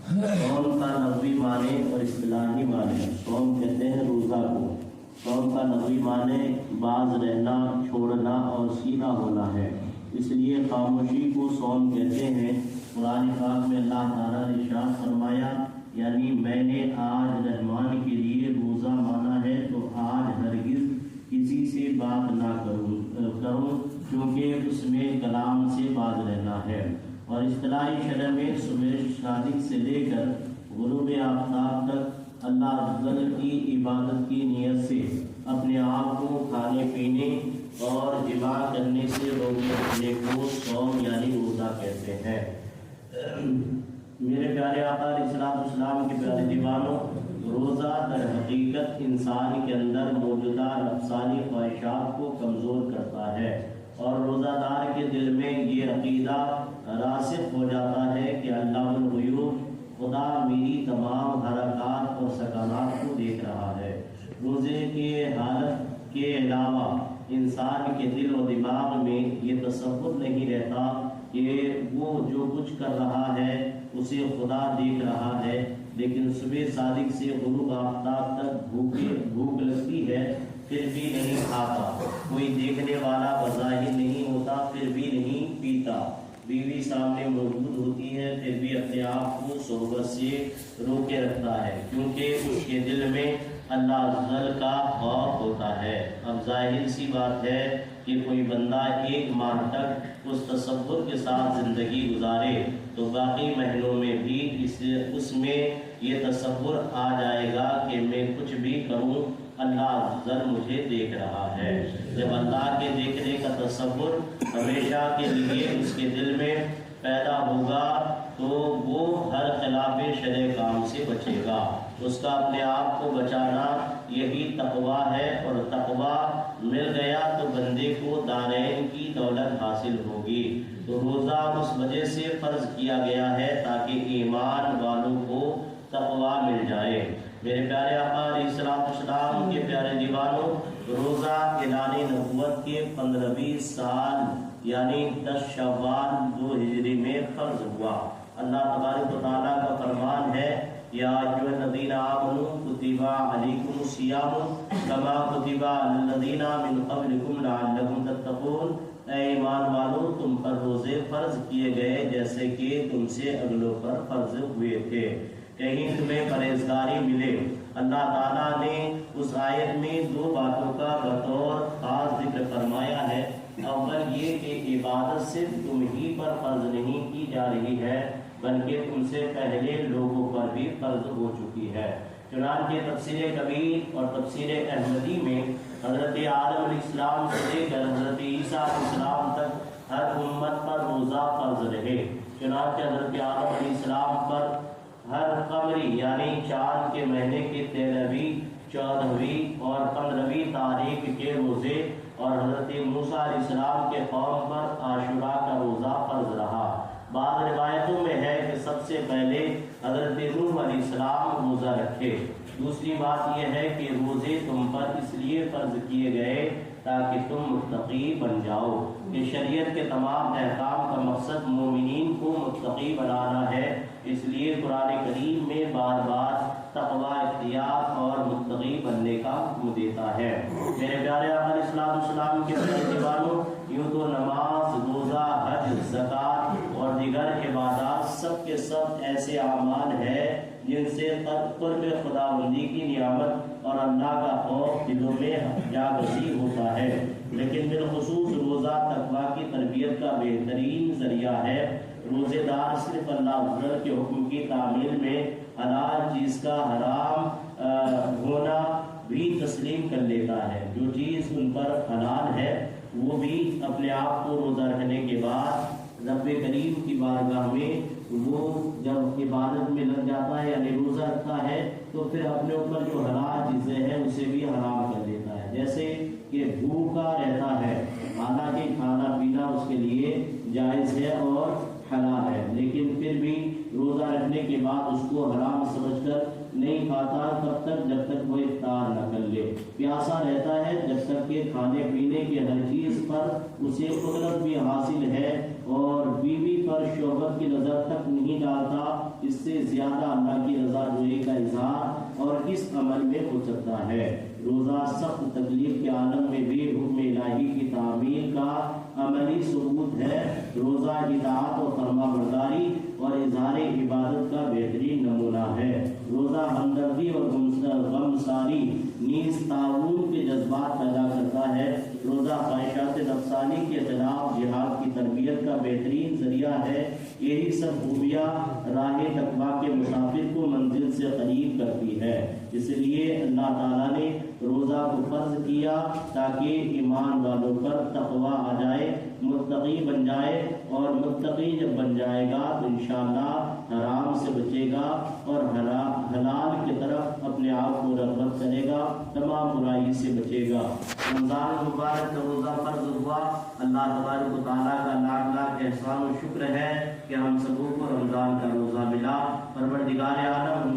صوم کا لغوی معنی اور اصطلاحی معنی۔ صوم کہتے ہیں روزہ کو۔ صوم کا لغوی معنی باز رہنا، چھوڑنا اور سیدھا ہونا ہے، اس لیے خاموشی کو صوم کہتے ہیں۔ قرآن پاک میں اللہ تعالیٰ نے ارشاد فرمایا، یعنی میں نے آج رحمان کے لیے روزہ مانا ہے تو آج ہرگز کسی سے بات نہ کروں کیونکہ اس میں کلام سے باز رہنا ہے۔ اور اصطلاحی شرح میں صبح صادق سے لے کر غروب آفتاب تک اللہ تعالی کی عبادت کی نیت سے اپنے آپ کو کھانے پینے اور جماع کرنے سے روکے رکھنے کو صوم یعنی روزہ کہتے ہیں۔ میرے پیارے آقا علیہ السلام کے پیارے دیوانوں، روزہ در حقیقت انسان کے اندر موجودہ نفسانی خواہشات کو کمزور کرتا ہے، اور روزہ دار کے دل میں یہ عقیدہ راسخ ہو جاتا ہے کہ اللہ الغیوب، خدا میری تمام حرکات اور سکنات کو دیکھ رہا ہے۔ روزے کے حالت کے علاوہ انسان کے دل و دماغ میں یہ تصور نہیں رہتا کہ وہ جو کچھ کر رہا ہے اسے خدا دیکھ رہا ہے، لیکن صبح صادق سے غروب آفتاب تک بھوک لگتی ہے پھر بھی نہیں کھاتا، کوئی دیکھنے والا بظاہر نہیں ہوتا پھر بھی نہیں پیتا، بیوی سامنے موجود ہوتی ہے پھر بھی اپنے آپ کو صحبت سے روکے رکھتا ہے، کیونکہ اس کے دل میں اللہ عزوجل کا خوف ہوتا ہے۔ اب ظاہر سی بات ہے کہ کوئی بندہ ایک ماہ تک اس تصور کے ساتھ زندگی گزارے تو باقی مہینوں میں بھی اس میں یہ تصور آ جائے گا کہ میں کچھ بھی کروں اللہ عزوجل مجھے دیکھ رہا ہے۔ جب اللہ کے دیکھنے کا تصور ہمیشہ کے لیے اس کے دل میں پیدا ہوگا تو وہ ہر خلاف شرع کام سے بچے گا۔ اس کا اپنے آپ کو بچانا یہی تقویٰ ہے، اور تقویٰ مل گیا تو بندے کو دارین کی دولت حاصل ہوگی۔ تو روزہ اس وجہ سے فرض کیا گیا ہے تاکہ ایمان والوں کو تقویٰ مل جائے۔ میرے پیارے آقا علیہ السلام کے پیارے دیوانوں، روزہ اعلان نبوت کے 15ویں سال یعنی 10 شوال 2 ہجری میں فرض ہوا۔ اللہ تبارک و تعالیٰ کا فرمان ہے، یا ایھا الذین آمنوا کتب علیکم الصیام کما کتب علی الذین من قبلکم لعلکم تتقون، اے ایمان والو تم پر روزے فرض کیے گئے جیسے کہ تم سے اگلوں پر فرض ہوئے تھے، کہیں تمہیں پرہیزگاری ملے۔ اللہ تعالیٰ نے اس آیت میں 2 باتوں کا بطور خاص ذکر فرمایا ہے۔ اول یہ کہ عبادت صرف تم ہی پر فرض نہیں کی جا رہی ہے بلکہ تم سے پہلے لوگوں پر بھی فرض ہو چکی ہے۔ چنانچہ تفسیر کبیر اور تفسیر احمدی میں حضرت آدم علیہ السلام سے لے کر حضرت عیسیٰ علیہ السلام تک ہر امت پر روزہ فرض رہے۔ چنانچہ حضرت آدم علیہ السلام پر ہر قمری یعنی چاند کے مہینے کے 13ویں، 14ویں اور 15ویں تاریخ کے روزے، اور حضرت موسیٰ علیہ السلام کے قوم پر عاشوراء کا روزہ فرض رہا۔ بعض روایتوں میں ہے کہ سب سے پہلے حضرت نوح علیہ السلام روزہ رکھے۔ دوسری بات یہ ہے کہ روزے تم پر اس لیے فرض کیے گئے تاکہ تم متقی بن جاؤ، کہ شریعت کے تمام احکام کا مقصد مومنین کو متقی بنانا ہے، اس لیے قرآن کریم میں بار بار تقویٰ اختیار اور متقی بننے کا حکم دیتا ہے۔ میرے پیارے آقا علیہ السلام کے پیارے دیوانوں، یوں تو نماز، روزہ، حج، زکوٰۃ اور دیگر عبادات سب کے سب ایسے اعمال ہیں جن سے قرب خداوندی کی نعمت اور اللہ کا خوف دلوں میں جاگزی ہوتا ہے، لیکن بالخصوص روزہ تقویٰ کی تربیت کا بہترین ذریعہ ہے۔ روزے دار صرف اللہ عزوجل کے حکم کی تعمیل میں حلال چیز کا حرام ہونا بھی تسلیم کر لیتا ہے۔ جو چیز ان پر حلال ہے وہ بھی اپنے آپ کو روزہ رکھنے کے بعد رب کریم کی بارگاہ میں وہ جب عبادت میں لگ جاتا ہے یعنی روزہ رکھتا ہے تو پھر اپنے اوپر جو حلال چیزیں ہیں اسے بھی حرام کر دیتا ہے، جیسے کہ بھوکا رہتا ہے، حالانکہ کھانا پینا اس کے لیے جائز ہے اور حلال ہے، لیکن پھر بھی روزہ رکھنے کے بعد اس کو حرام سمجھ کر نہیں کھاتا تب تک جب تک وہ افطار نہ کر لے۔ پیاسا رہتا ہے جب تک کہ کھانے پینے کی ہر چیز پر اسے قدرت بھی حاصل ہے اور بیوی پر شوہر کی نظر تک نہیں ڈالتا، اس سے زیادہ اللہ کی رضا جوئی کا اظہار اور اس عمل میں ہو سکتا ہے۔ روزہ سخت تکلیف کے عالم میں بھی حکم الہی کی تعمیل کا عملی ثبوت ہے۔ روزہ اطاعت و فرما برداری اور اظہار عبادت کا بہترین نمونہ ہے۔ روزہ ہمدردی اور غمساری نیز تعاون کے جذبات پیدا کرتا ہے۔ روزہ خواہشات نفسانی کے خلاف جہاد کی تربیت کا بہترین ذریعہ ہے۔ یہی سب خوبیاں راہ تقویٰ کے مسافر کو منزل سے قریب کرتی ہے۔ اس لیے اللہ تعالیٰ نے روزہ کو فرض کیا تاکہ ایمان والوں پر تقویٰ آ جائے، متقی بن جائے، اور متقی جب بن جائے گا تو انشاءاللہ حرام سے بچے گا اور حلال کی طرف اپنے آپ کو رغبت کرے گا، تمام برائی سے بچے گا۔ رمضان مبارک کا روزہ فرض ہوا، اللہ تبارک و تعالیٰ کا لاکھ لاکھ احسان و شکر ہے کہ ہم سبوں کو رمضان کا روزہ ملا۔ پروردگار عالم